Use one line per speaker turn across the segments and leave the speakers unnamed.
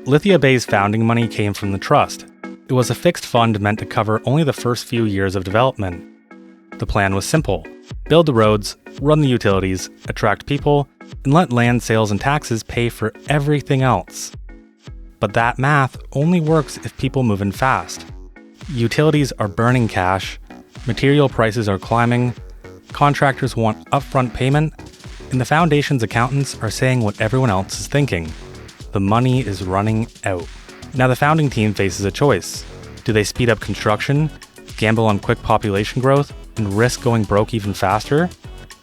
Lithia Bay's founding money came from the trust. It was a fixed fund meant to cover only the first few years of development. The plan was simple: build the roads, run the utilities, attract people, and let land sales and taxes pay for everything else. But that math only works if people move in fast. Utilities are burning cash, material prices are climbing, contractors want upfront payment, and the foundation's accountants are saying what everyone else is thinking. The money is running out. Now the founding team faces a choice. Do they speed up construction, gamble on quick population growth, and risk going broke even faster?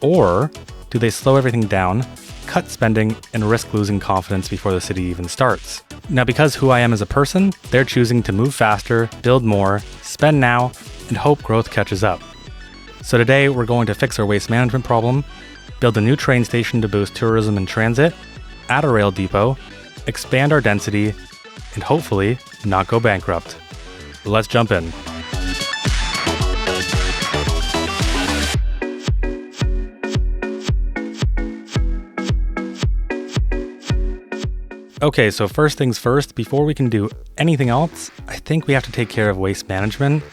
Or do they slow everything down, cut spending, and risk losing confidence before the city even starts? Now, because who I am as a person, they're choosing to move faster, build more, spend now, and hope growth catches up. So today, we're going to fix our waste management problem, build a new train station to boost tourism and transit, add a rail depot, expand our density, and hopefully not go bankrupt. Let's jump in. Okay, so first things first, before we can do anything else, I think we have to take care of waste management.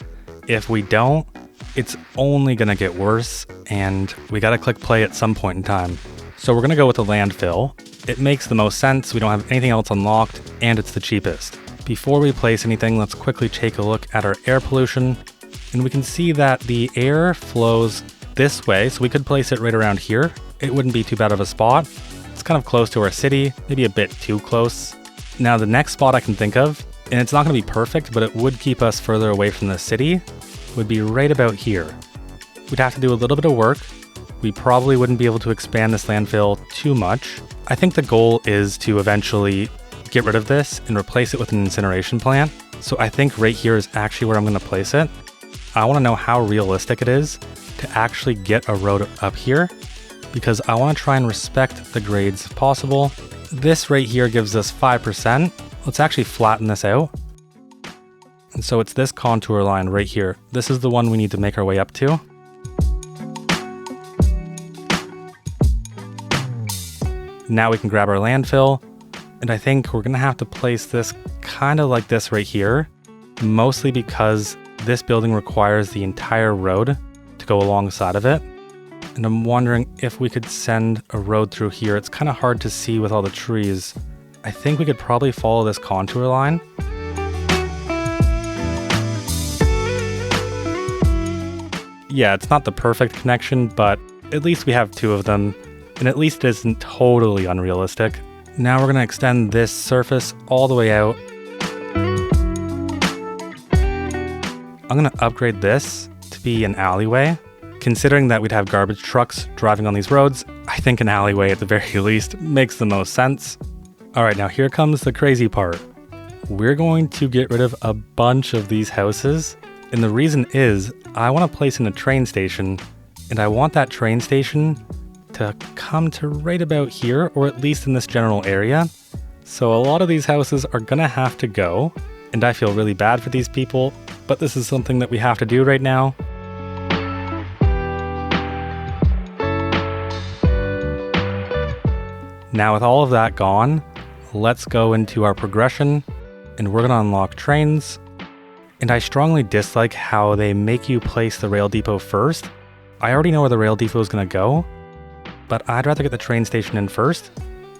If we don't, it's only gonna get worse, and we gotta click play at some point in time. So we're gonna go with the landfill. It makes the most sense, we don't have anything else unlocked, and it's the cheapest. Before we place anything, let's quickly take a look at our air pollution, and we can see that the air flows this way, so we could place it right around here. It wouldn't be too bad of a spot. It's kind of close to our city, maybe a bit too close. Now the next spot I can think of, and it's not going to be perfect, but it would keep us further away from the city, would be right about here. We'd have to do a little bit of work. We probably wouldn't be able to expand this landfill too much. I think the goal is to eventually get rid of this and replace it with an incineration plant. So I think right here is actually where I'm going to place it. I want to know how realistic it is to actually get a road up here, because I want to try and respect the grades if possible. This right here gives us 5%. Let's actually flatten this out. And so it's this contour line right here. This is the one we need to make our way up to. Now we can grab our landfill, and I think we're gonna have to place this kind of like this right here, mostly because this building requires the entire road to go alongside of it. And I'm wondering if we could send a road through here. It's kind of hard to see with all the trees. I think we could probably follow this contour line. Yeah, it's not the perfect connection, but at least we have two of them, and at least it isn't totally unrealistic. Now we're going to extend this surface all the way out. I'm going to upgrade this to be an alleyway. Considering that we'd have garbage trucks driving on these roads, I think an alleyway at the very least makes the most sense. All right, now here comes the crazy part. We're going to get rid of a bunch of these houses, and the reason is I want to place in a train station, and I want that train station to come to right about here, or at least in this general area. So a lot of these houses are gonna have to go, and I feel really bad for these people, but this is something that we have to do right now. Now with all of that gone, let's go into our progression, and we're gonna unlock trains. And I strongly dislike how they make you place the rail depot first. I already know where the rail depot is gonna go, but I'd rather get the train station in first.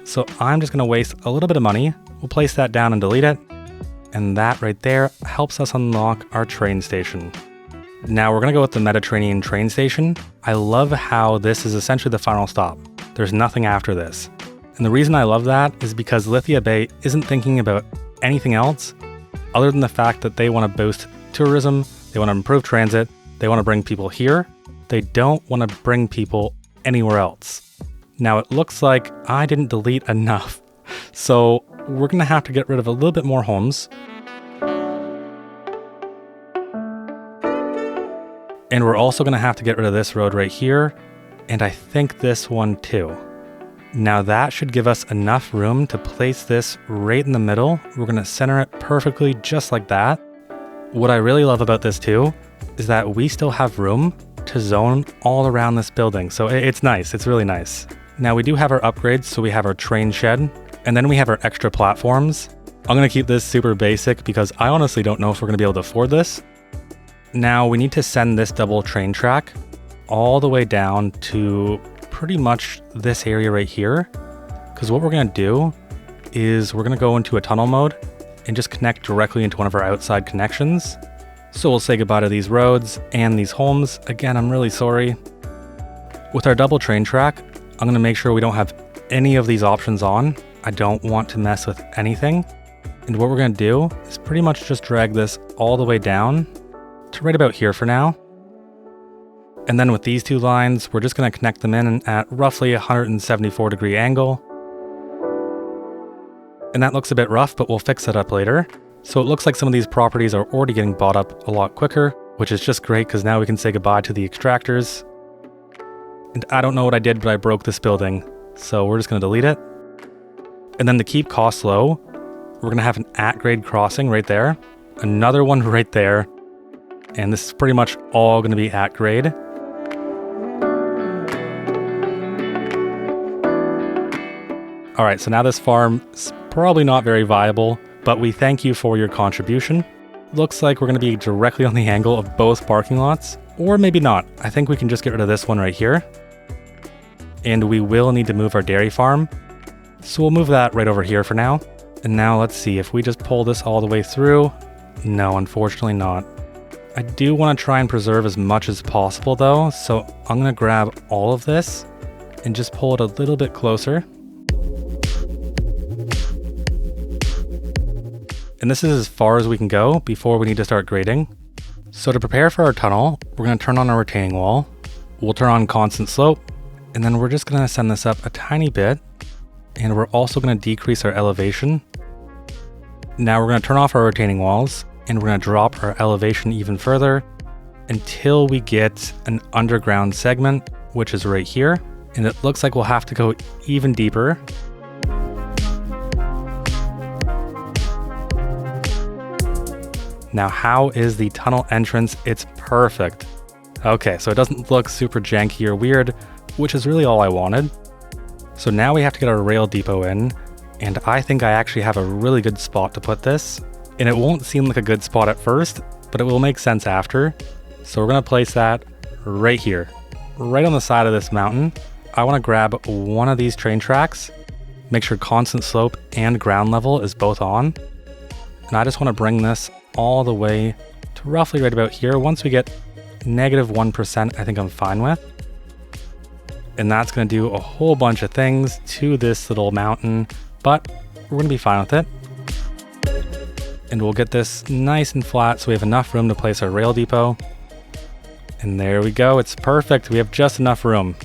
So I'm just gonna waste a little bit of money. We'll place that down and delete it. And that right there helps us unlock our train station. Now we're gonna go with the Mediterranean train station. I love how this is essentially the final stop. There's nothing after this. And the reason I love that is because Lithia Bay isn't thinking about anything else other than the fact that they want to boost tourism, they want to improve transit, they want to bring people here. They don't want to bring people anywhere else. Now it looks like I didn't delete enough, so we're going to have to get rid of a little bit more homes. And we're also going to have to get rid of this road right here, and I think this one too. Now that should give us enough room to place this right in the middle. We're going to center it perfectly just like that. What I really love about this too is that we still have room to zone all around this building. So it's nice. It's really nice. Now we do have our upgrades. So we have our train shed, and then we have our extra platforms. I'm going to keep this super basic because I honestly don't know if we're going to be able to afford this. Now we need to send this double train track all the way down to pretty much this area right here. Because what we're going to do is we're going to go into a tunnel mode and just connect directly into one of our outside connections. So we'll say goodbye to these roads and these homes. Again, I'm really sorry. With our double train track, I'm going to make sure we don't have any of these options on. I don't want to mess with anything. And what we're going to do is pretty much just drag this all the way down to right about here for now. And then with these two lines, we're just going to connect them in at roughly a 174-degree angle. And that looks a bit rough, but we'll fix that up later. So it looks like some of these properties are already getting bought up a lot quicker, which is just great because now we can say goodbye to the extractors. And I don't know what I did, but I broke this building. So we're just going to delete it. And then to keep costs low, we're going to have an at-grade crossing right there, another one right there, and this is pretty much all going to be at-grade. All right, so now this farm is probably not very viable, but we thank you for your contribution. Looks like we're going to be directly on the angle of both parking lots, or maybe not. I think we can just get rid of this one right here. And we will need to move our dairy farm, so we'll move that right over here for now. And now let's see if we just pull this all the way through. No, unfortunately not. I do want to try and preserve as much as possible though, so I'm going to grab all of this and just pull it a little bit closer. And this is as far as we can go before we need to start grading. So to prepare for our tunnel, we're going to turn on our retaining wall. We'll turn on constant slope, and then we're just going to send this up a tiny bit. And we're also going to decrease our elevation. Now we're going to turn off our retaining walls and we're going to drop our elevation even further until we get an underground segment, which is right here. And it looks like we'll have to go even deeper. Now, how is the tunnel entrance? It's perfect. Okay, so it doesn't look super janky or weird, which is really all I wanted. So now we have to get our rail depot in, and I think I actually have a really good spot to put this. And it won't seem like a good spot at first, but it will make sense after. So we're gonna place that right here, right on the side of this mountain. I wanna grab one of these train tracks, make sure constant slope and ground level is both on. And I just wanna bring this all the way to roughly right about here. Once we get -1%, I think I'm fine with. And that's going to do a whole bunch of things to this little mountain, but we're going to be fine with it. And we'll get this nice and flat so we have enough room to place our rail depot. And there we go, it's perfect. We have just enough room.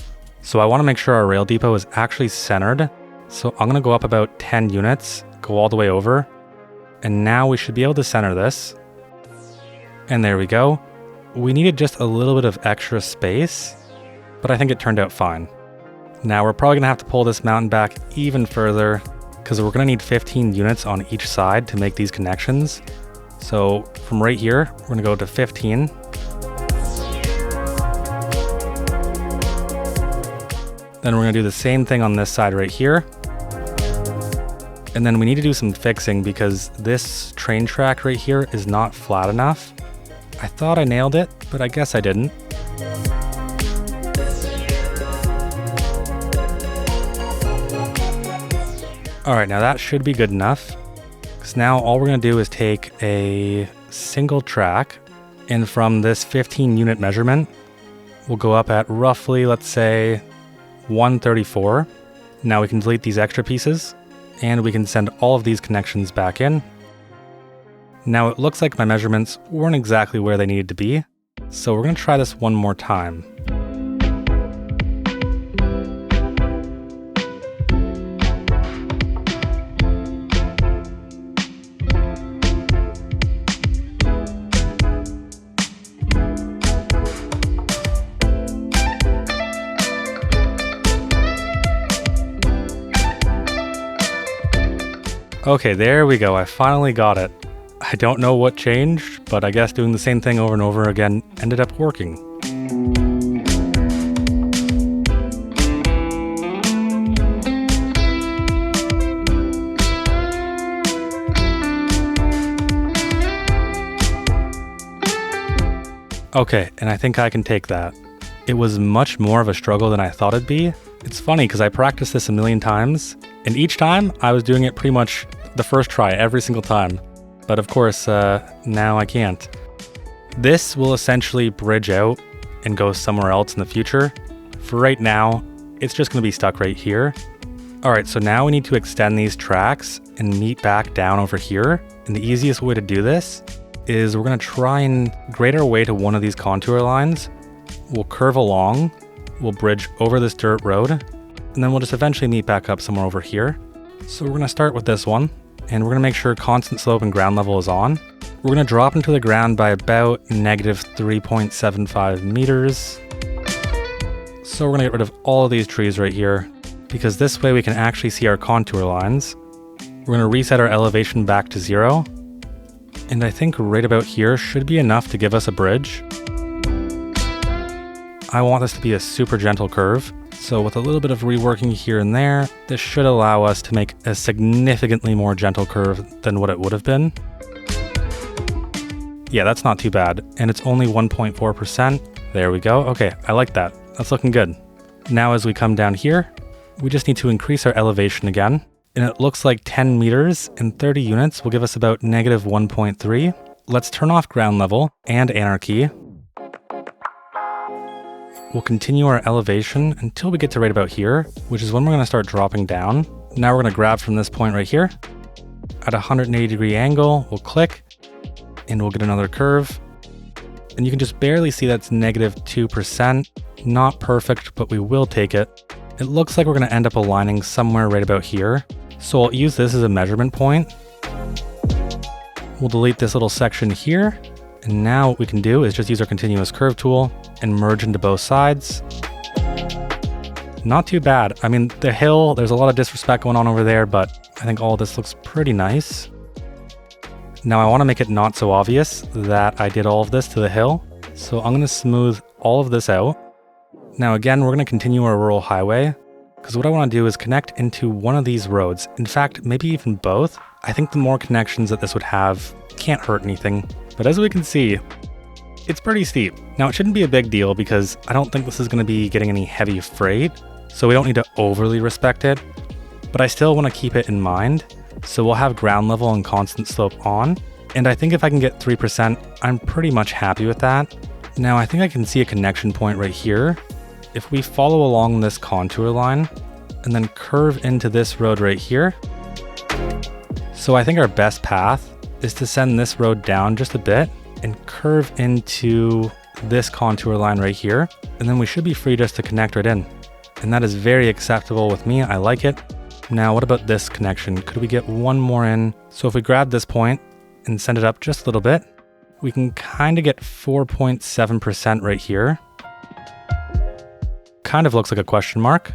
So I want to make sure our rail depot is actually centered. So I'm going to go up about 10 units, go all the way over. And now we should be able to center this. And there we go. We needed just a little bit of extra space, but I think it turned out fine. Now we're probably gonna have to pull this mountain back even further because we're gonna need 15 units on each side to make these connections. So from right here, we're gonna go to 15. Then we're gonna do the same thing on this side right here. And then we need to do some fixing because this train track right here is not flat enough. I thought I nailed it, but I guess I didn't. All right, now that should be good enough. Because now all we're gonna do is take a single track, and from this 15 unit measurement, we'll go up at roughly, let's say, 134. Now we can delete these extra pieces, and we can send all of these connections back in. Now it looks like my measurements weren't exactly where they needed to be, so we're gonna try this one more time. Okay, there we go. I finally got it. I don't know what changed, but I guess doing the same thing over and over again ended up working. Okay, and I think I can take that. It was much more of a struggle than I thought it'd be. It's funny because I practiced this a million times, and each time I was doing it pretty much the first try every single time. But of course, now I can't. This will essentially bridge out and go somewhere else in the future. For right now, it's just going to be stuck right here. Alright, so now we need to extend these tracks and meet back down over here. And the easiest way to do this is we're going to try and grade our way to one of these contour lines. We'll curve along, we'll bridge over this dirt road, and then we'll just eventually meet back up somewhere over here. So we're going to start with this one, and we're going to make sure constant slope and ground level is on. We're going to drop into the ground by about negative 3.75 meters. So we're going to get rid of all of these trees right here, because this way we can actually see our contour lines. We're going to reset our elevation back to 0. And I think right about here should be enough to give us a bridge. I want this to be a super gentle curve. So with a little bit of reworking here and there, this should allow us to make a significantly more gentle curve than what it would have been. Yeah, that's not too bad. And it's only 1.4%. There we go. Okay, I like that. That's looking good. Now as we come down here, we just need to increase our elevation again. And it looks like 10 meters and 30 units will give us about negative 1.3. Let's turn off ground level and anarchy. We'll continue our elevation until we get to right about here, which is when we're going to start dropping down. Now we're going to grab from this point right here. At a 180 degree angle, we'll click and we'll get another curve. And you can just barely see that's negative 2%. Not perfect, but we will take it. It looks like we're going to end up aligning somewhere right about here. So I'll use this as a measurement point. We'll delete this little section here. And now what we can do is just use our continuous curve tool and merge into both sides. Not too bad. I mean, the hill, there's a lot of disrespect going on over there, but I think all of this looks pretty nice. Now I want to make it not so obvious that I did all of this to the hill. So I'm going to smooth all of this out. Now again, we're going to continue our rural highway, because what I want to do is connect into one of these roads. In fact, maybe even both. I think the more connections that this would have can't hurt anything. But as we can see, it's pretty steep. Now it shouldn't be a big deal because I don't think this is going to be getting any heavy freight, so we don't need to overly respect it. But I still want to keep it in mind. So we'll have ground level and constant slope on. And I think if I can get 3%, I'm pretty much happy with that. Now I think I can see a connection point right here. If we follow along this contour line and then curve into this road right here. So I think our best path is to send this road down just a bit and curve into this contour line right here. And then we should be free just to connect right in. And that is very acceptable with me. I like it. Now, what about this connection? Could we get one more in? So if we grab this point and send it up just a little bit, we can kind of get 4.7% right here. Kind of looks like a question mark.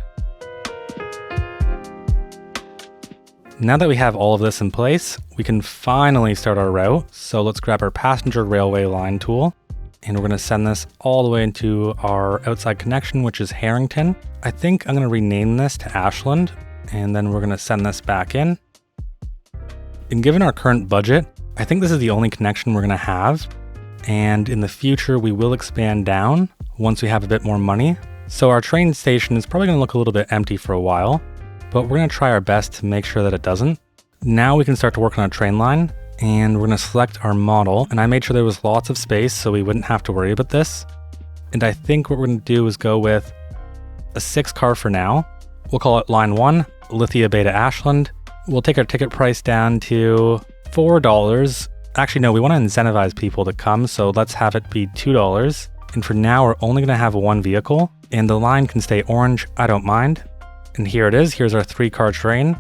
Now that we have all of this in place, we can finally start our route. So let's grab our passenger railway line tool, and we're going to send this all the way into our outside connection, which is Harrington. I think I'm going to rename this to Ashland, and then we're going to send this back in. And given our current budget, I think this is the only connection we're going to have. And in the future, we will expand down once we have a bit more money. So our train station is probably going to look a little bit empty for a while, but we're going to try our best to make sure that it doesn't. Now we can start to work on our train line, and we're going to select our model. And I made sure there was lots of space so we wouldn't have to worry about this. And I think what we're going to do is go with a 6 car for now. We'll call it line 1, Lithia Bay to Ashland. We'll take our ticket price down to $4. Actually, no, we want to incentivize people to come, so let's have it be $2. And for now, we're only going to have one vehicle, and the line can stay orange. I don't mind. And here it is. Here's our 3-car train.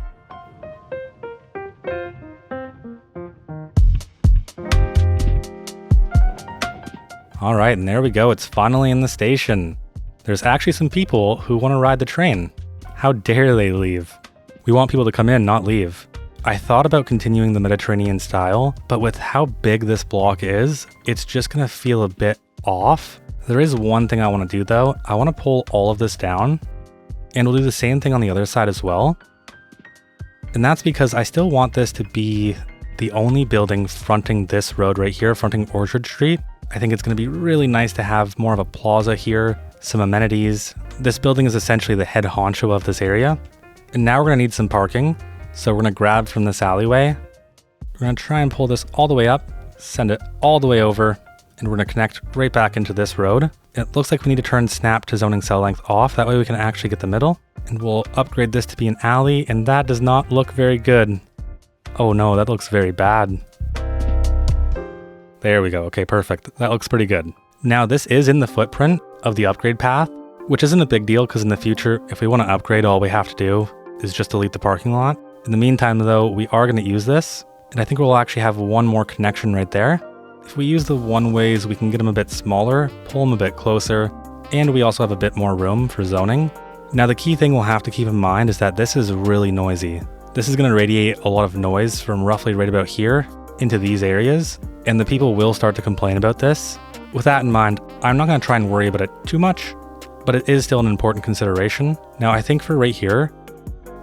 All right, and there we go. It's finally in the station. There's actually some people who want to ride the train. How dare they leave? We want people to come in, not leave. I thought about continuing the Mediterranean style, but with how big this block is, it's just going to feel a bit off. There is one thing I want to do though. I want to pull all of this down, and we'll do the same thing on the other side as well. And that's because I still want this to be the only building fronting this road right here, fronting Orchard Street. I think it's going to be really nice to have more of a plaza here, some amenities. This building is essentially the head honcho of this area. And now we're going to need some parking. So we're going to grab from this alleyway. We're going to try and pull this all the way up, send it all the way over, and we're going to connect right back into this road. It looks like we need to turn snap to zoning cell length off. That way we can actually get the middle. And we'll upgrade this to be an alley, and that does not look very good. Oh no, that looks very bad. There we go. Okay, perfect. That looks pretty good. Now this is in the footprint of the upgrade path, which isn't a big deal because in the future, if we want to upgrade, all we have to do is just delete the parking lot. In the meantime though, we are going to use this, and I think we'll actually have one more connection right there. If we use the one-ways, we can get them a bit smaller, pull them a bit closer, and we also have a bit more room for zoning. Now the key thing we'll have to keep in mind is that this is really noisy. This is going to radiate a lot of noise from roughly right about here into these areas, and the people will start to complain about this. With that in mind, I'm not going to try and worry about it too much, but it is still an important consideration. Now I think for right here,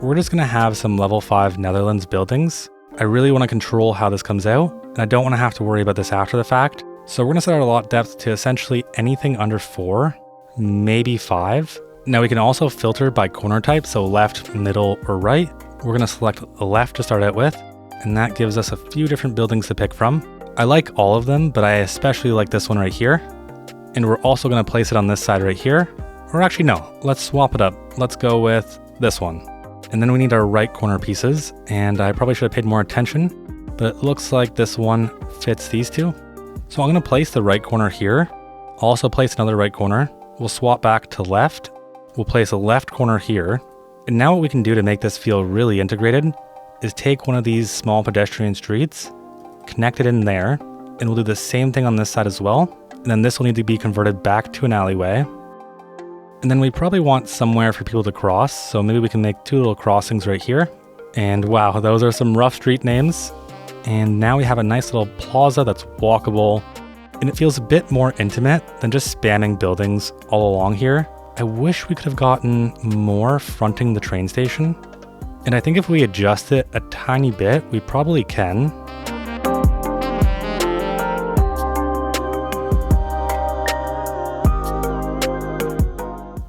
we're just going to have some level 5 Netherlands buildings. I really want to control how this comes out, and I don't want to have to worry about this after the fact. So we're going to set our lot depth to essentially anything under 4, maybe 5. Now we can also filter by corner type, so left, middle, or right. We're going to select left to start out with, and that gives us a few different buildings to pick from. I like all of them, but I especially like this one right here. And we're also going to place it on this side right here. Or actually no, let's swap it up. Let's go with this one. And then we need our right corner pieces, and I probably should have paid more attention, but it looks like this one fits these two. So I'm going to place the right corner here, also place another right corner. We'll swap back to left. We'll place a left corner here. And now what we can do to make this feel really integrated is take one of these small pedestrian streets, connect it in there, and we'll do the same thing on this side as well. And then this will need to be converted back to an alleyway. And then we probably want somewhere for people to cross, so maybe we can make 2 little crossings right here. And wow, those are some rough street names. And now we have a nice little plaza that's walkable, and it feels a bit more intimate than just spamming buildings all along here. I wish we could have gotten more fronting the train station. And I think if we adjust it a tiny bit, we probably can.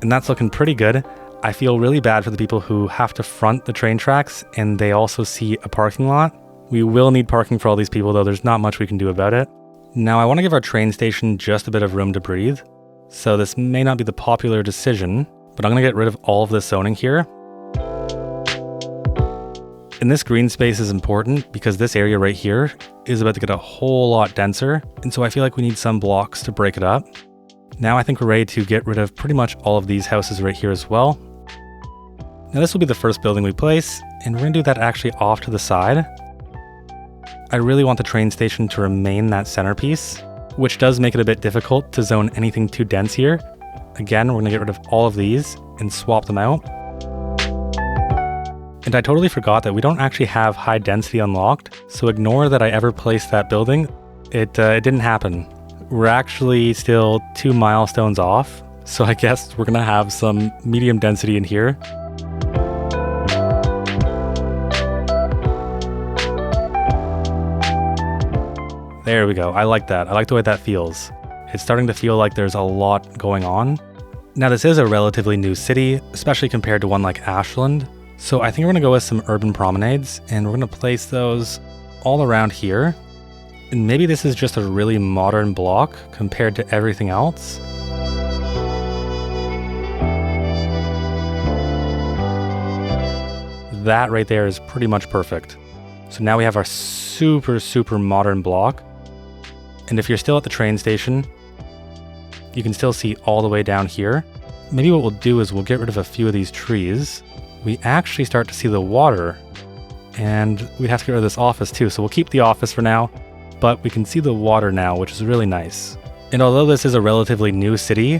And that's looking pretty good. I feel really bad for the people who have to front the train tracks and they also see a parking lot. We will need parking for all these people, though there's not much we can do about it. Now I want to give our train station just a bit of room to breathe. So this may not be the popular decision, but I'm going to get rid of all of this zoning here. And this green space is important because this area right here is about to get a whole lot denser. And so I feel like we need some blocks to break it up. Now I think we're ready to get rid of pretty much all of these houses right here as well. Now this will be the first building we place, and we're going to do that actually off to the side. I really want the train station to remain that centerpiece, which does make it a bit difficult to zone anything too dense here. Again, we're going to get rid of all of these and swap them out. And I totally forgot that we don't actually have high density unlocked, so ignore that I ever placed that building. It didn't happen. We're actually still 2 milestones off, so I guess we're going to have some medium density in here. There we go. I like that. I like the way that feels. It's starting to feel like there's a lot going on. Now this is a relatively new city, especially compared to one like Ashland. So I think we're going to go with some urban promenades, and we're going to place those all around here. And maybe this is just a really modern block compared to everything else. That right there is pretty much perfect. So now we have our super modern block. And if you're still at the train station, you can still see all the way down here. Maybe what we'll do is we'll get rid of a few of these trees. We actually start to see the water, and we'd have to get rid of this office too. So we'll keep the office for now. But we can see the water now, which is really nice. And although this is a relatively new city,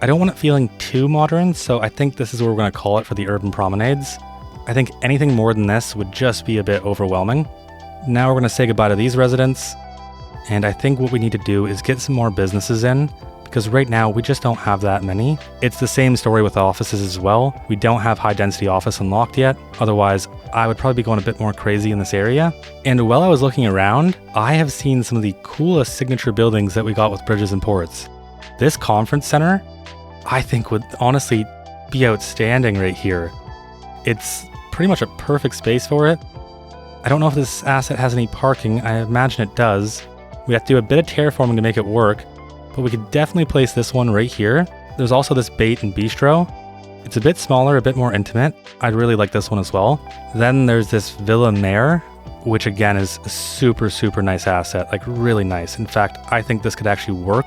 I don't want it feeling too modern, so I think this is what we're going to call it for the urban promenades. I think anything more than this would just be a bit overwhelming. Now we're going to say goodbye to these residents, and I think what we need to do is get some more businesses in, because right now we just don't have that many. It's the same story with offices as well. We don't have high density office unlocked yet. Otherwise, I would probably be going a bit more crazy in this area. And while I was looking around, I have seen some of the coolest signature buildings that we got with Bridges and Ports. This conference center, I think would honestly be outstanding right here. It's pretty much a perfect space for it. I don't know if this asset has any parking. I imagine it does. We have to do a bit of terraforming to make it work, but we could definitely place this one right here. There's also this bait and bistro. It's a bit smaller, a bit more intimate. I'd really like this one as well. Then there's this Villa Mare, which again is a super, super nice asset, like really nice. In fact, I think this could actually work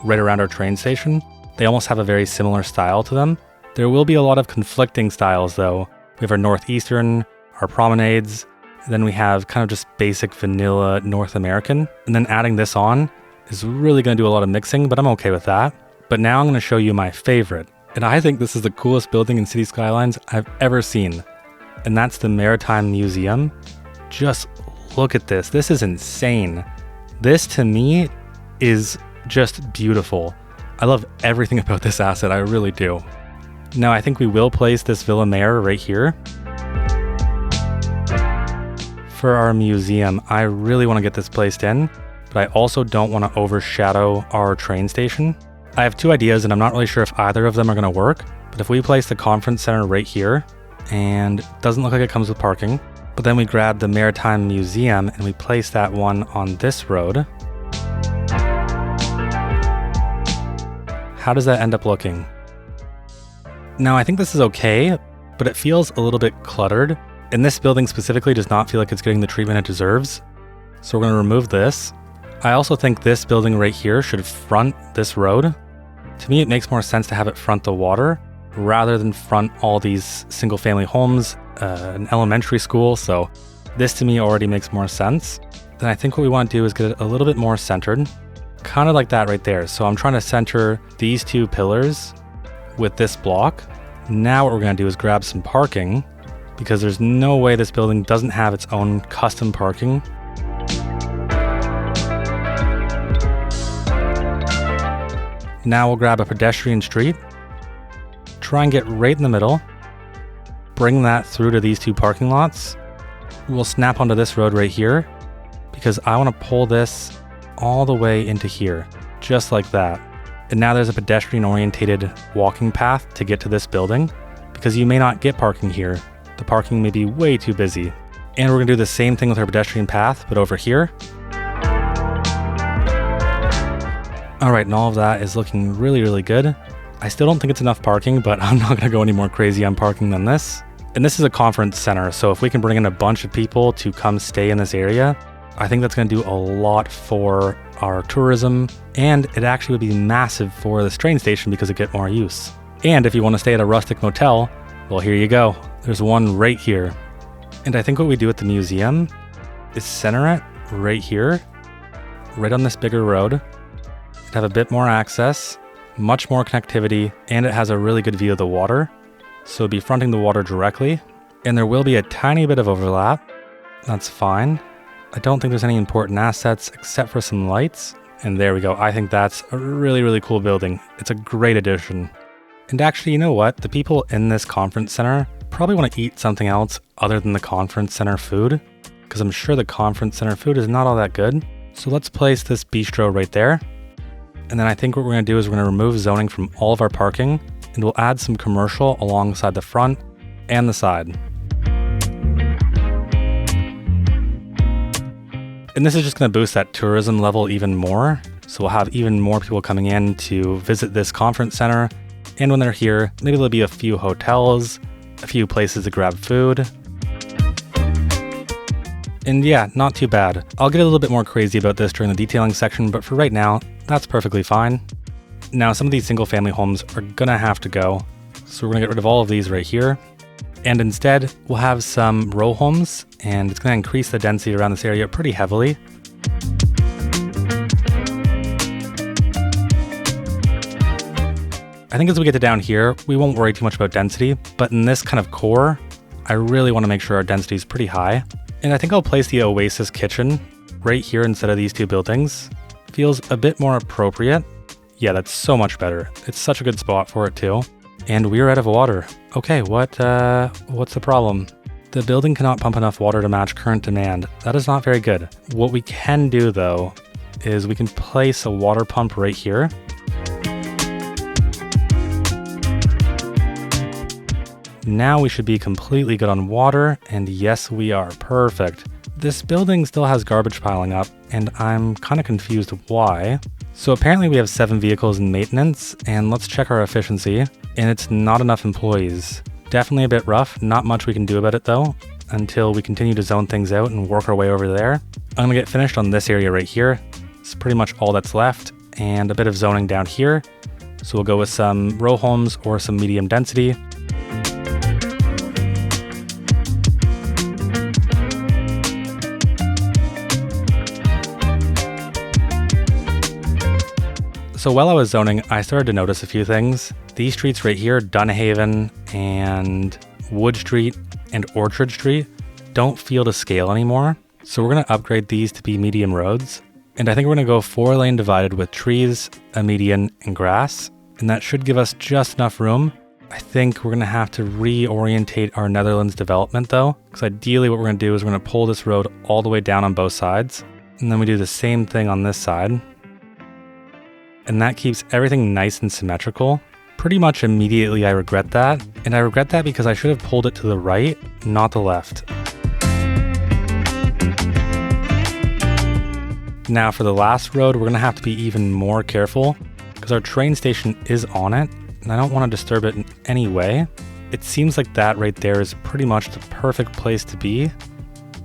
right around our train station. They almost have a very similar style to them. There will be a lot of conflicting styles though. We have our Northeastern, our promenades, then we have kind of just basic vanilla North American. And then adding this on is really going to do a lot of mixing, but I'm okay with that. But now I'm going to show you my favorite. And I think this is the coolest building in City Skylines I've ever seen. And that's the Maritime Museum. Just look at this. This is insane. This to me is just beautiful. I love everything about this asset, I really do. Now I think we will place this Villa Mare right here. For our museum, I really want to get this placed in, but I also don't want to overshadow our train station. I have two ideas and I'm not really sure if either of them are going to work, but if we place the conference center right here, and it doesn't look like it comes with parking, but then we grab the Maritime Museum and we place that one on this road. How does that end up looking? Now I think this is okay, but it feels a little bit cluttered. And this building specifically does not feel like it's getting the treatment it deserves. So we're going to remove this. I also think this building right here should front this road. To me, it makes more sense to have it front the water rather than front all these single family homes, an elementary school. So this to me already makes more sense. Then I think what we want to do is get it a little bit more centered, kind of like that right there. So I'm trying to center these two pillars with this block. Now what we're going to do is grab some parking, because there's no way this building doesn't have its own custom parking. Now we'll grab a pedestrian street, try and get right in the middle, bring that through to these two parking lots. We'll snap onto this road right here, because I want to pull this all the way into here, just like that. And now there's a pedestrian orientated walking path to get to this building, because you may not get parking here. The parking may be way too busy. And we're gonna do the same thing with our pedestrian path, but over here. All right, and all of that is looking really, really good. I still don't think it's enough parking, but I'm not gonna go any more crazy on parking than this. And this is a conference center, so if we can bring in a bunch of people to come stay in this area, I think that's gonna do a lot for our tourism, and it actually would be massive for this train station because it get more use. And if you wanna stay at a rustic motel, well, here you go. There's one right here. And I think what we do at the museum is center it right here, right on this bigger road. It'd have a bit more access, much more connectivity, and it has a really good view of the water. So it'd be fronting the water directly, and there will be a tiny bit of overlap. That's fine. I don't think there's any important assets except for some lights. And there we go. I think that's a really, really cool building. It's a great addition. And actually, you know what? The people in this conference center probably want to eat something else other than the conference center food, because I'm sure the conference center food is not all that good. So let's place this bistro right there. And then I think what we're going to do is we're going to remove zoning from all of our parking, and we'll add some commercial alongside the front and the side. And this is just going to boost that tourism level even more. So we'll have even more people coming in to visit this conference center. And when they're here, maybe there'll be a few hotels, a few places to grab food. And yeah, not too bad. I'll get a little bit more crazy about this during the detailing section, but for right now, that's perfectly fine. Now, some of these single family homes are gonna have to go. So we're gonna get rid of all of these right here. And instead, we'll have some row homes, and it's gonna increase the density around this area pretty heavily. I think as we get to down here, we won't worry too much about density, but in this kind of core, I really want to make sure our density is pretty high. And I think I'll place the Oasis kitchen right here instead of these two buildings. Feels a bit more appropriate. Yeah, that's so much better. It's such a good spot for it too. And we're out of water. Okay, what's the problem? The building cannot pump enough water to match current demand. That is not very good. What we can do though, is we can place a water pump right here. Now we should be completely good on water, and yes, we are. Perfect. This building still has garbage piling up, and I'm kind of confused why. So apparently we have 7 vehicles in maintenance, and let's check our efficiency, and it's not enough employees. Definitely a bit rough, not much we can do about it though, until we continue to zone things out and work our way over there. I'm gonna get finished on this area right here. It's pretty much all that's left, and a bit of zoning down here. So we'll go with some row homes or some medium density. So while I was zoning, I started to notice a few things. These streets right here, Dunhaven and Wood Street and Orchard Street, don't feel to scale anymore. So we're gonna upgrade these to be medium roads. And I think we're gonna go 4-lane divided with trees, a median, and grass. And that should give us just enough room. I think we're gonna have to reorientate our Netherlands development though, because ideally what we're gonna do is we're gonna pull this road all the way down on both sides. And then we do the same thing on this side. And that keeps everything nice and symmetrical. Pretty much immediately I regret that. And I regret that because I should have pulled it to the right, not the left. Now for the last road, we're gonna have to be even more careful because our train station is on it and I don't want to disturb it in any way. It seems like that right there is pretty much the perfect place to be.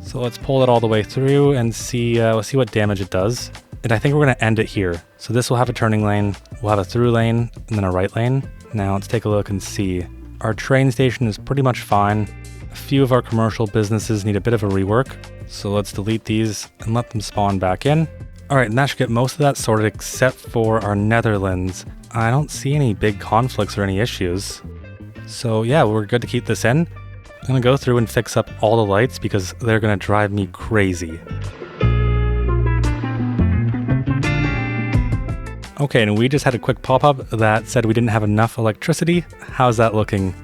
So let's pull it all the way through and see what damage it does. And I think we're gonna end it here. So this will have a turning lane, we'll have a through lane, and then a right lane. Now let's take a look and see. Our train station is pretty much fine. A few of our commercial businesses need a bit of a rework. So let's delete these and let them spawn back in. All right, and that should get most of that sorted except for our Netherlands. I don't see any big conflicts or any issues. So yeah, we're good to keep this in. I'm gonna go through and fix up all the lights because they're gonna drive me crazy. Okay, and we just had a quick pop-up that said we didn't have enough electricity. How's that looking?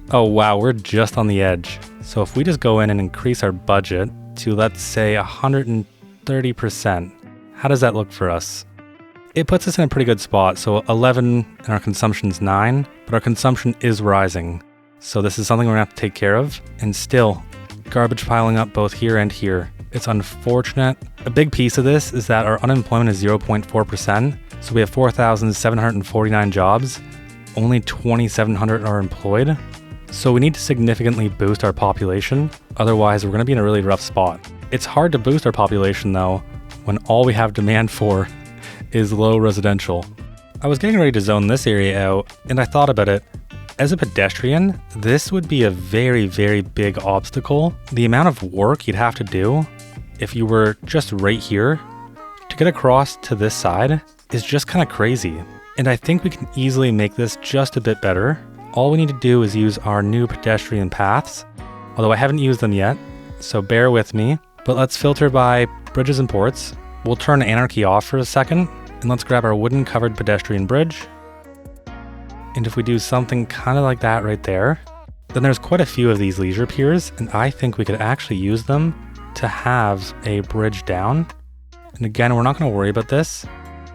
Oh wow, we're just on the edge. So if we just go in and increase our budget to, let's say, 130%, how does that look for us? It puts us in a pretty good spot. So 11 and our consumption's 9, but our consumption is rising. So this is something we're gonna have to take care of. And still, garbage piling up both here and here. It's unfortunate. A big piece of this is that our unemployment is 0.4%. So we have 4,749 jobs. Only 2,700 are employed. So we need to significantly boost our population. Otherwise, we're gonna be in a really rough spot. It's hard to boost our population though, when all we have demand for is low residential. I was getting ready to zone this area out, and I thought about it. As a pedestrian, this would be a very, very big obstacle. The amount of work you'd have to do if you were just right here to get across to this side is just kind of crazy. And I think we can easily make this just a bit better. All we need to do is use our new pedestrian paths, although I haven't used them yet, so bear with me. But let's filter by bridges and ports. We'll turn anarchy off for a second, and let's grab our wooden covered pedestrian bridge. And if we do something kind of like that right there, then there's quite a few of these leisure piers, and I think we could actually use them to have a bridge down. And again, we're not going to worry about this,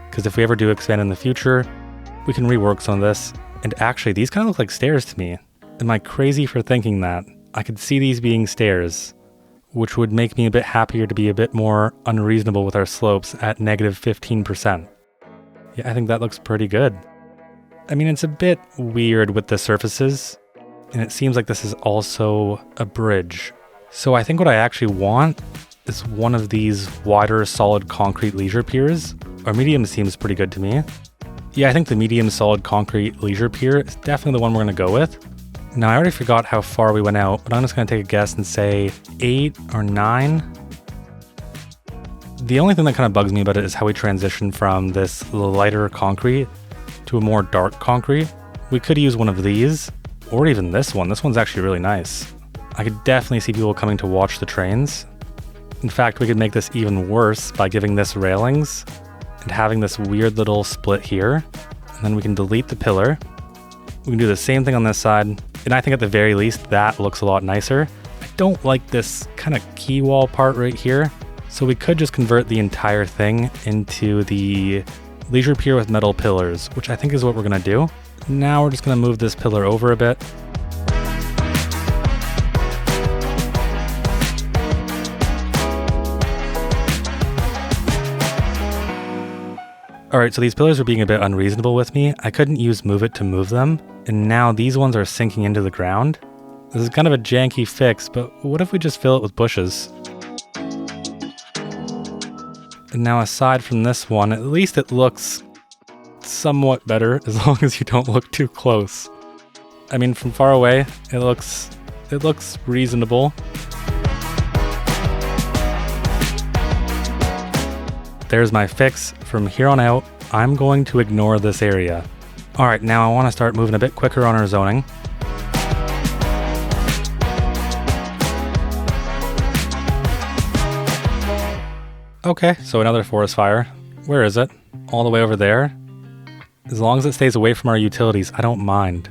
because if we ever do expand in the future, we can rework some of this. And actually, these kind of look like stairs to me. Am I crazy for thinking that? I could see these being stairs, which would make me a bit happier to be a bit more unreasonable with our slopes at negative 15%. Yeah, I think that looks pretty good. I mean, it's a bit weird with the surfaces, and it seems like this is also a bridge. So I think what I actually want is one of these wider solid concrete leisure piers. Our medium seems pretty good to me. Yeah, I think the medium solid concrete leisure pier is definitely the one we're gonna go with. Now I already forgot how far we went out, but I'm just gonna take a guess and say 8 or 9. The only thing that kind of bugs me about it is how we transition from this lighter concrete to a more dark concrete. We could use one of these, or even this one. This one's actually really nice. I could definitely see people coming to watch the trains. In fact, we could make this even worse by giving this railings and having this weird little split here. and then we can delete the pillar. We can do the same thing on this side, and I think at the very least that looks a lot nicer. I don't like this kind of key wall part right here, so we could just convert the entire thing into the leisure pier with metal pillars, which I think is what we're gonna do. Now we're just gonna move this pillar over a bit. Alright, so these pillars are being a bit unreasonable with me. I couldn't use move it to move them, and now these ones are sinking into the ground. This is kind of a janky fix, but what if we just fill it with bushes? And now aside from this one, at least it looks somewhat better as long as you don't look too close. I mean, from far away, it looks reasonable. There's my fix. From here on out, I'm going to ignore this area. All right, now I want to start moving a bit quicker on our zoning. Okay, so another forest fire. Where is it? All the way over there? As long as it stays away from our utilities, I don't mind.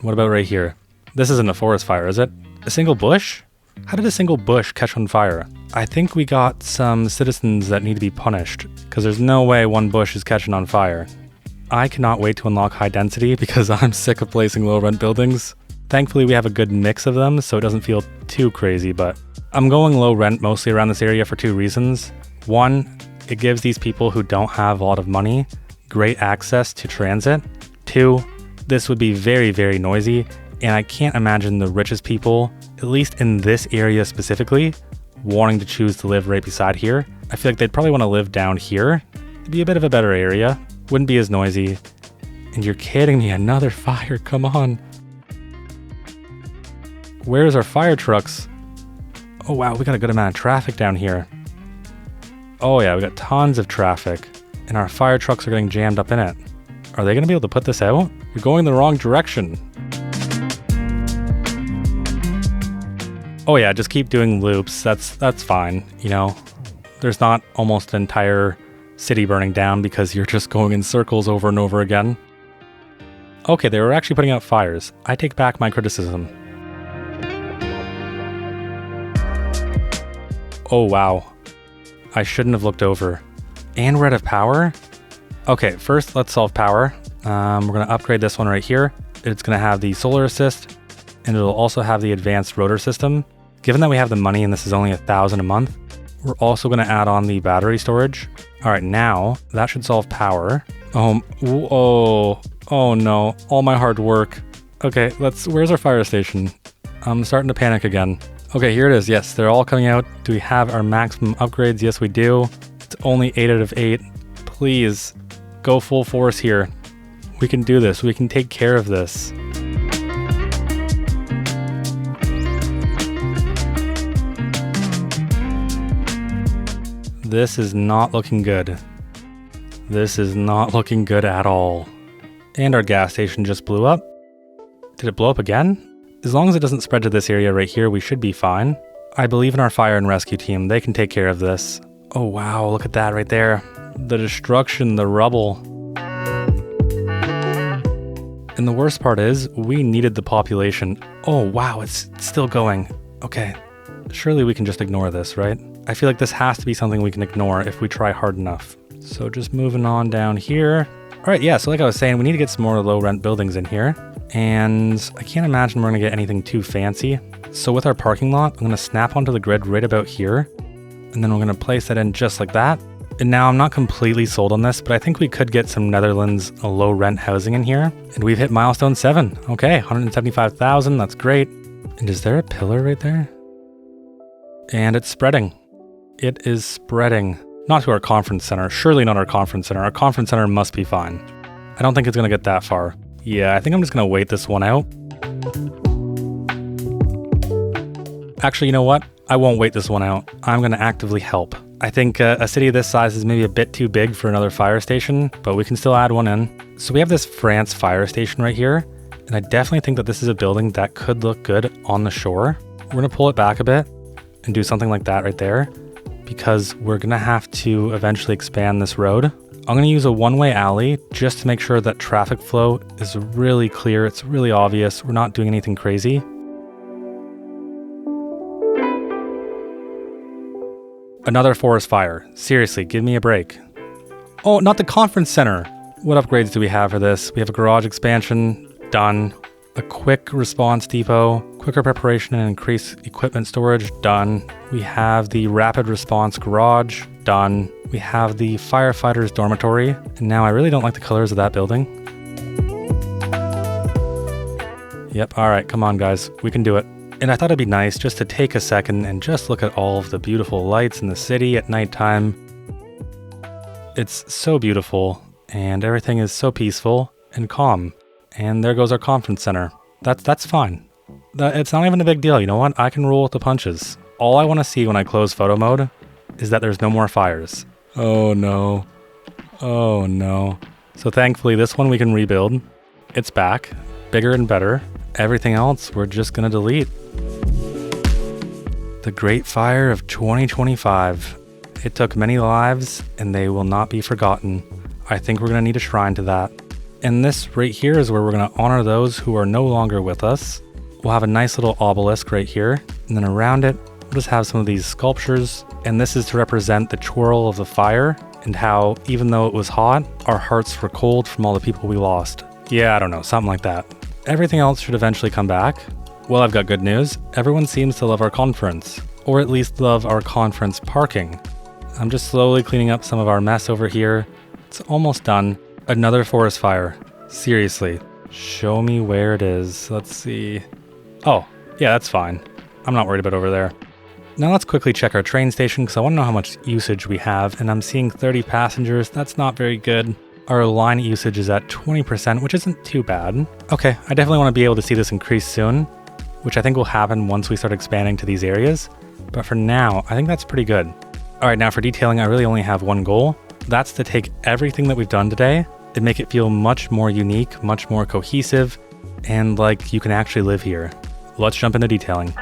What about right here? This isn't a forest fire, is it? A single bush? How did a single bush catch on fire? I think we got some citizens that need to be punished, because there's no way one bush is catching on fire. I cannot wait to unlock high density because I'm sick of placing low rent buildings. Thankfully we have a good mix of them, so it doesn't feel too crazy, but I'm going low rent mostly around this area for two reasons. One, it gives these people who don't have a lot of money great access to transit. Two, this would be very, very noisy, and I can't imagine the richest people, at least in this area specifically, wanting to choose to live right beside here. I feel like they'd probably want to live down here. It'd be a bit of a better area, wouldn't be as noisy. And you're kidding me, another fire, come on. Where's our fire trucks? Oh wow, we got a good amount of traffic down here. Oh yeah, we got tons of traffic, and our fire trucks are getting jammed up in it. Are they gonna be able to put this out? You're going the wrong direction. Oh yeah, just keep doing loops. That's fine, you know. There's not almost an entire city burning down because you're just going in circles over and over again. Okay, they were actually putting out fires. I take back my criticism. Oh wow. I shouldn't have looked over. And we're out of power? Okay, first let's solve power. We're gonna upgrade this one right here. It's gonna have the solar assist, and it'll also have the advanced rotor system. Given that we have the money and this is only $1,000 a month, we're also going to add on the battery storage. All right, now that should solve power. Oh no, all my hard work. Okay, where's our fire station? I'm starting to panic again. Okay, here it is. Yes, they're all coming out. Do we have our maximum upgrades? Yes, we do. It's only 8 out of 8. Please go full force here. We can do this. We can take care of this. This is not looking good. This is not looking good at all. And our gas station just blew up. Did it blow up again? As long as it doesn't spread to this area right here, we should be fine. I believe in our fire and rescue team. They can take care of this. Oh wow, look at that right there. The destruction, the rubble. And the worst part is, we needed the population. Oh wow, it's still going. Okay, surely we can just ignore this, right? I feel like this has to be something we can ignore if we try hard enough. So just moving on down here. All right, yeah, so like I was saying, we need to get some more low rent buildings in here. And I can't imagine we're gonna get anything too fancy. So with our parking lot, I'm gonna snap onto the grid right about here. And then we're gonna place that in just like that. And now I'm not completely sold on this, but I think we could get some Netherlands low rent housing in here. And we've hit milestone 7. Okay, 175,000, that's great. And is there a pillar right there? And it's spreading. It is spreading. Not to our conference center. Surely not our conference center. Our conference center must be fine. I don't think it's going to get that far. Yeah, I think I'm just going to wait this one out. Actually, you know what? I won't wait this one out. I'm going to actively help. I think a city this size is maybe a bit too big for another fire station, but we can still add one in. So we have this France fire station right here, and I definitely think that this is a building that could look good on the shore. We're going to pull it back a bit and do something like that right there, because we're gonna have to eventually expand this road. I'm going to use a one-way alley just to make sure that traffic flow is really clear. It's really obvious. We're not doing anything crazy. Another forest fire. Seriously, give me a break. Oh, not the conference center. What upgrades do we have for this? We have a garage expansion. Done. A quick response depot, quicker preparation and increased equipment storage, done. We have the rapid response garage, done. We have the firefighters dormitory, and now I really don't like the colors of that building. Yep, alright, come on guys, we can do it. And I thought it'd be nice just to take a second and just look at all of the beautiful lights in the city at nighttime. It's so beautiful, and everything is so peaceful and calm. And there goes our conference center. That's fine. It's not even a big deal, you know what? I can roll with the punches. All I want to see when I close photo mode is that there's no more fires. Oh no. Oh no. So thankfully this one we can rebuild. It's back, bigger and better. Everything else we're just gonna delete. The Great Fire of 2025. It took many lives and they will not be forgotten. I think we're gonna need a shrine to that. And this right here is where we're going to honor those who are no longer with us. We'll have a nice little obelisk right here. And then around it, we'll just have some of these sculptures. And this is to represent the twirl of the fire and how, even though it was hot, our hearts were cold from all the people we lost. Yeah, I don't know, something like that. Everything else should eventually come back. Well, I've got good news. Everyone seems to love our conference, or at least love our conference parking. I'm just slowly cleaning up some of our mess over here. It's almost done. Another forest fire. Seriously. Show me where it is. Let's see. Oh, yeah, that's fine. I'm not worried about over there. Now let's quickly check our train station because I want to know how much usage we have, and I'm seeing 30 passengers. That's not very good. Our line usage is at 20%, which isn't too bad. Okay, I definitely want to be able to see this increase soon, which I think will happen once we start expanding to these areas. But for now, I think that's pretty good. All right, now for detailing, I really only have one goal. That's to take everything that we've done today and make it feel much more unique, much more cohesive, and like you can actually live here. Let's jump into detailing.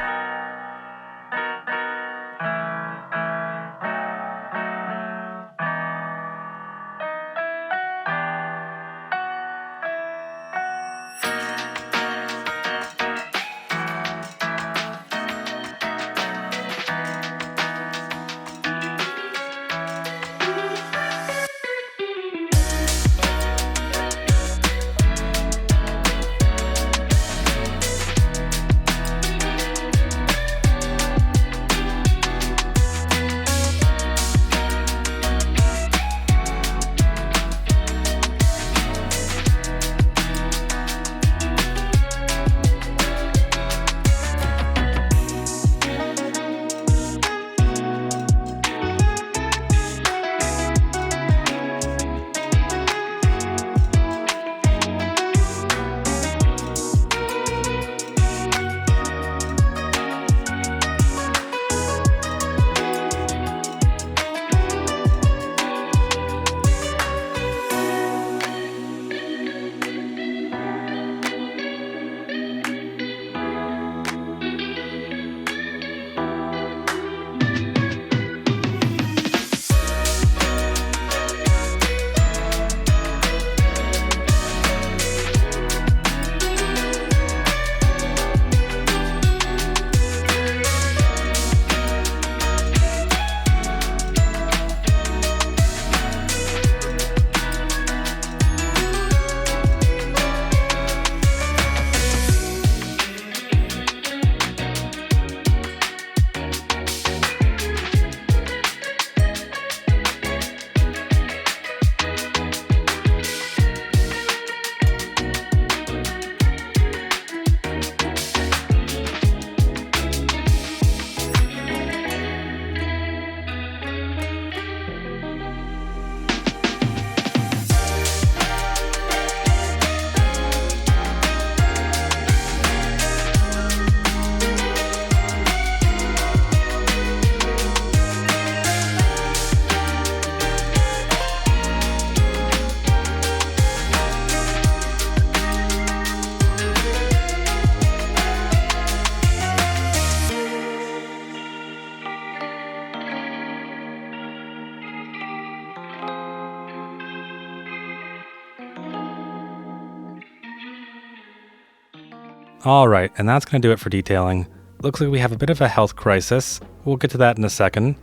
Alright, and that's going to do it for detailing. Looks like we have a bit of a health crisis. We'll get to that in a second.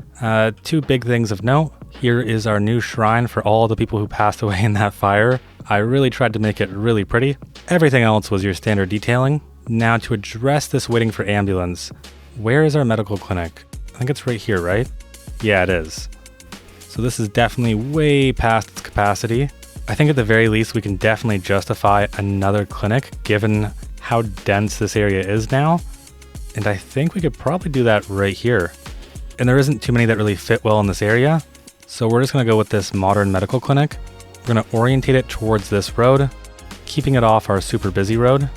Two big things of note. Here is our new shrine for all the people who passed away in that fire. I really tried to make it really pretty. Everything else was your standard detailing. Now to address this waiting for ambulance. Where is our medical clinic? I think it's right here, right? Yeah, it is. So this is definitely way past its capacity. I think at the very least we can definitely justify another clinic given how dense this area is now. And I think we could probably do that right here. And there isn't too many that really fit well in this area. So we're just going to go with this modern medical clinic. We're going to orientate it towards this road, keeping it off our super busy road.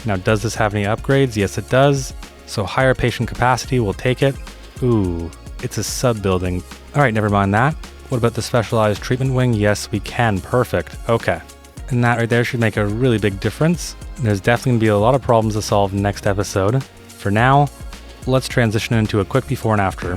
Now, does this have any upgrades? Yes, it does. So higher patient capacity, we'll take it. Ooh, it's a sub-building. All right, never mind that. What about the specialized treatment wing? Yes, we can. Perfect. Okay. And that right there should make a really big difference. There's definitely going to be a lot of problems to solve next episode. For now, let's transition into a quick before and after.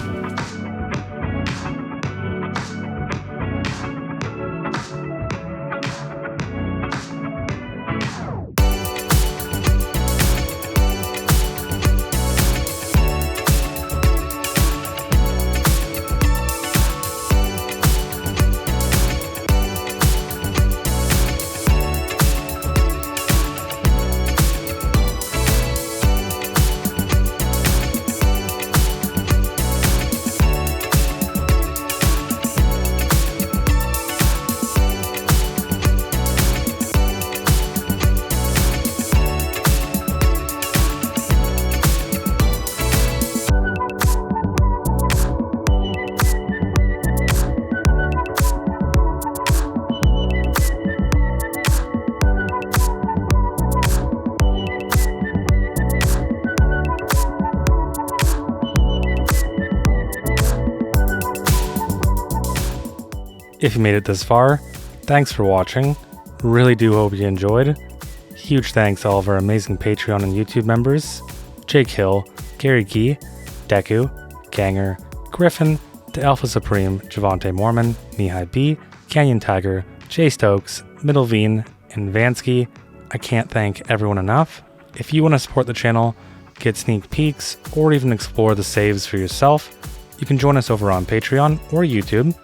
If you made it this far, thanks for watching. Really do hope you enjoyed. Huge thanks to all of our amazing Patreon and YouTube members. Jake Hill, Gary Gee, Deku, Ganger, Griffin, to Alpha Supreme, Javante Mormon, Mihai B, Canyon Tiger, Jay Stokes, Middleveen, and Vansky. I can't thank everyone enough. If you want to support the channel, get sneak peeks, or even explore the saves for yourself, you can join us over on Patreon or YouTube.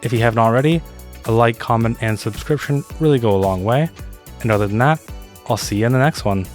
If you haven't already, a like, comment, and subscription really go a long way. And other than that, I'll see you in the next one.